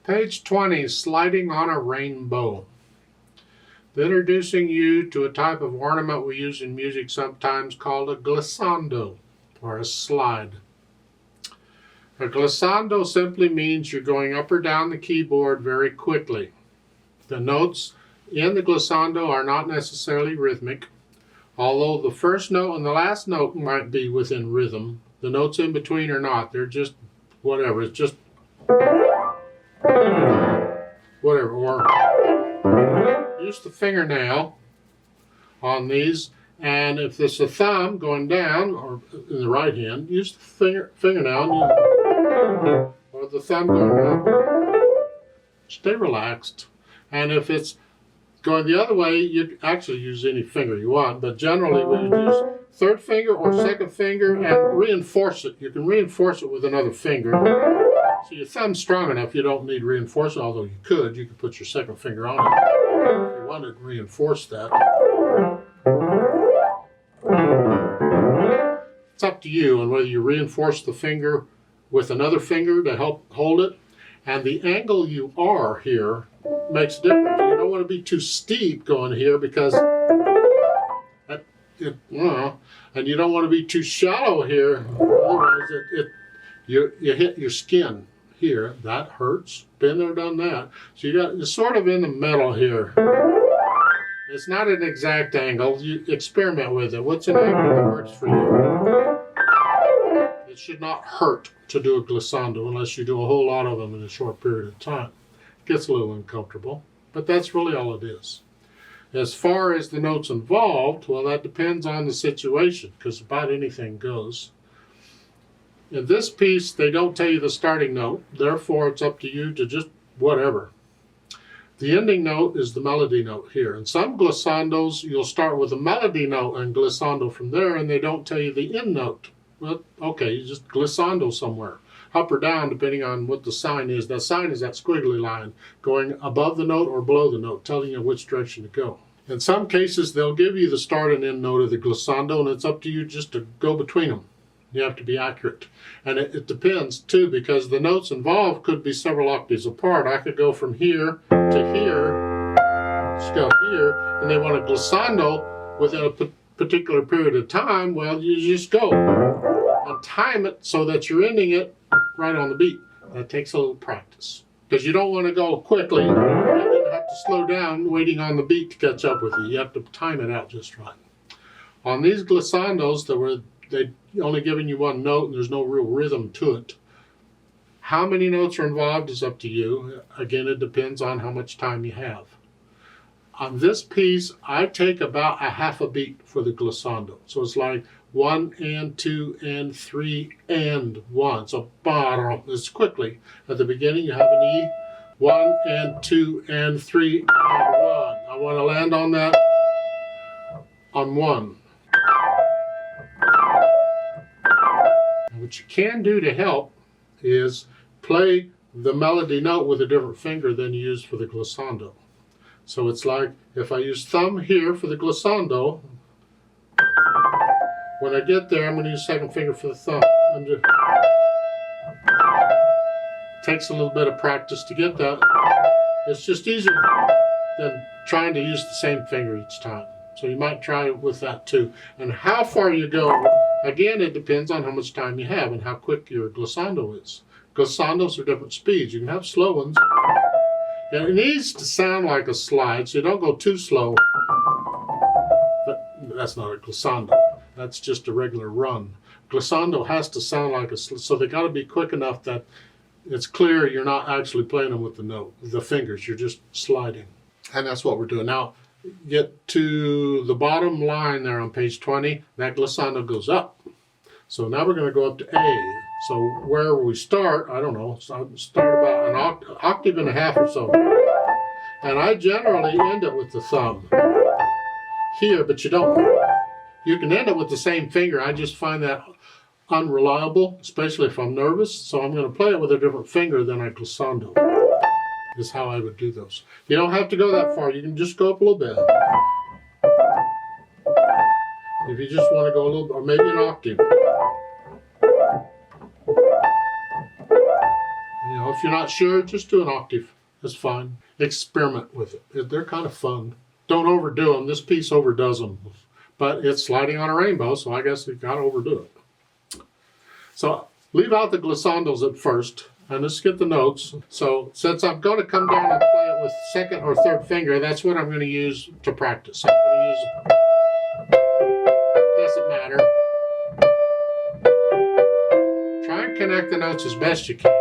Page 20, Sliding on a Rainbow. Introducing you to a type of ornament we use in music sometimes called a glissando, or a slide. A glissando simply means you're going up or down the keyboard very quickly. The notes in the glissando are not necessarily rhythmic, although the first note and the last note might be within rhythm. The notes in between are not. They're just whatever. It's just whatever. Or use the fingernail on these, and if there's a thumb going down, or in the right hand, use the fingernail, or the thumb going down. Stay relaxed. And if it's going the other way, you actually use any finger you want, but generally we use third finger or second finger and reinforce it. You can reinforce it with another finger. So your thumb's strong enough, you don't need reinforcement, although you could put your second finger on it if you wanted to reinforce that. It's up to you on whether you reinforce the finger with another finger to help hold it. And the angle you are here makes a difference. You don't want to be too steep going here because and you don't want to be too shallow here. Otherwise, you hit your skin here. That hurts. Been there, done that. So you're sort of in the middle here. It's not an exact angle. You experiment with it. What's an angle that works for you? It should not hurt to do a glissando unless you do a whole lot of them in a short period of time. It gets a little uncomfortable, but that's really all it is. As far as the notes involved, well, that depends on the situation, because about anything goes. In this piece, they don't tell you the starting note, therefore it's up to you to just whatever. The ending note is the melody note here. In some glissandos, you'll start with a melody note and glissando from there, and they don't tell you the end note. Well, okay, you just glissando somewhere, up or down, depending on what the sign is. That sign is that squiggly line going above the note or below the note, telling you which direction to go. In some cases, they'll give you the start and end note of the glissando, and it's up to you just to go between them. You have to be accurate. And it depends, too, because the notes involved could be several octaves apart. I could go from here to here, just go here, and they want a glissando within a particular period of time. Well, you just go and time it so that you're ending it right on the beat. That takes a little practice, because you don't want to go quickly and then have to slow down waiting on the beat to catch up with you. You have to time it out just right. On these glissandos, they only giving you one note and there's no real rhythm to it. How many notes are involved is up to you. Again, it depends on how much time you have. On this piece, I take about a half a beat for the glissando. So it's like 1 and 2 and 3 and 1. So it's quickly. At the beginning, you have an E, 1 and 2 and 3 and 1. I want to land on that on 1. What you can do to help is play the melody note with a different finger than you use for the glissando. So it's like if I use thumb here for the glissando, when I get there, I'm going to use second finger for the thumb. Takes a little bit of practice to get that. It's just easier than trying to use the same finger each time. So you might try it with that too. And how far you go, again, it depends on how much time you have and how quick your glissando is. Glissandos are different speeds. You can have slow ones. And it needs to sound like a slide, so you don't go too slow. But that's not a glissando. That's just a regular run. Glissando has to sound like so they got to be quick enough that it's clear you're not actually playing them with the fingers. You're just sliding. And that's what we're doing. Now, get to the bottom line there on page 20. That glissando goes up. So now we're going to go up to A. So where we start, I don't know, start about an octave and a half or so. And I generally end it with the thumb here, but you can end it with the same finger. I just find that unreliable, especially if I'm nervous. So I'm going to play it with a different finger than I glissando. Is how I would do those. You don't have to go that far. You can just go up a little bit. If you just want to go a little, or maybe an octave. know, if you're not sure, just do an octave. That's fine. Experiment with it. They're kind of fun. Don't overdo them. This piece overdoes them. But it's sliding on a rainbow, so I guess you've got to overdo it. So leave out the glissandos at first, and let's get the notes. So since I'm going to come down and play it with second or third finger, that's what I'm going to use to practice. I'm going to use, it doesn't matter. Try and connect the notes as best you can.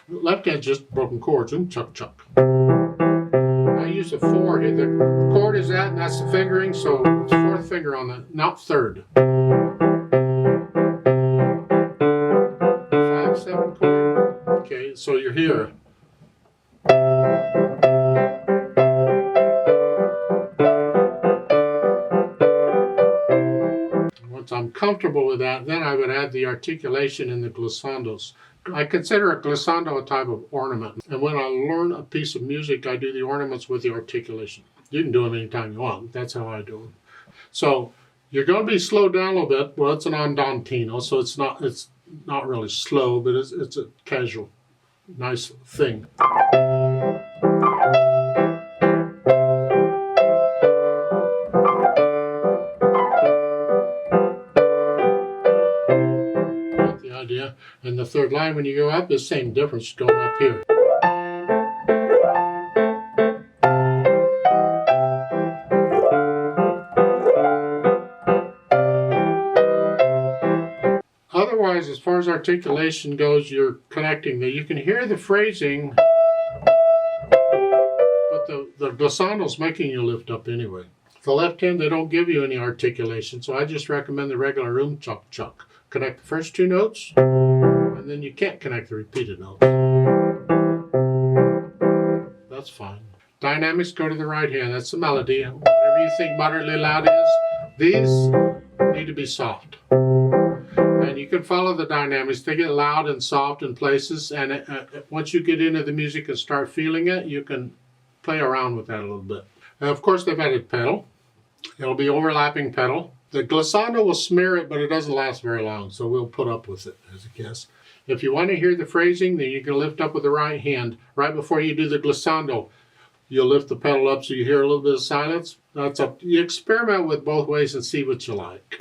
Left hand's just broken chords and chuck chuck. I use a 4 here. The chord is that, and that's the fingering, so it's fourth finger on the, not third. 5/7 chord. Okay, so you're here. Once I'm comfortable with that, then I would add the articulation in the glissandos. I consider a glissando a type of ornament. And when I learn a piece of music, I do the ornaments with the articulation. You can do them anytime you want. That's how I do them. So you're going to be slowed down a little bit. Well, it's an andantino, so it's not really slow, but it's a casual, nice thing. And the third line, when you go up, the same difference going up here. Otherwise, as far as articulation goes, you're connecting. You can hear the phrasing, but the glissando's making you lift up anyway. The left hand, they don't give you any articulation, so I just recommend the regular chuck chuck. Connect the first two notes, and then you can't connect the repeated notes. That's fine. Dynamics go to the right hand. That's the melody. Whatever you think moderately loud is, these need to be soft. And you can follow the dynamics. They get loud and soft in places, and once you get into the music and start feeling it, you can play around with that a little bit. And of course, they've added pedal. It'll be overlapping pedal. The glissando will smear it, but it doesn't last very long, so we'll put up with it, as a guess. If you want to hear the phrasing, then you can lift up with the right hand. Right before you do the glissando, you'll lift the pedal up so you hear a little bit of silence. That's up. You experiment with both ways and see what you like.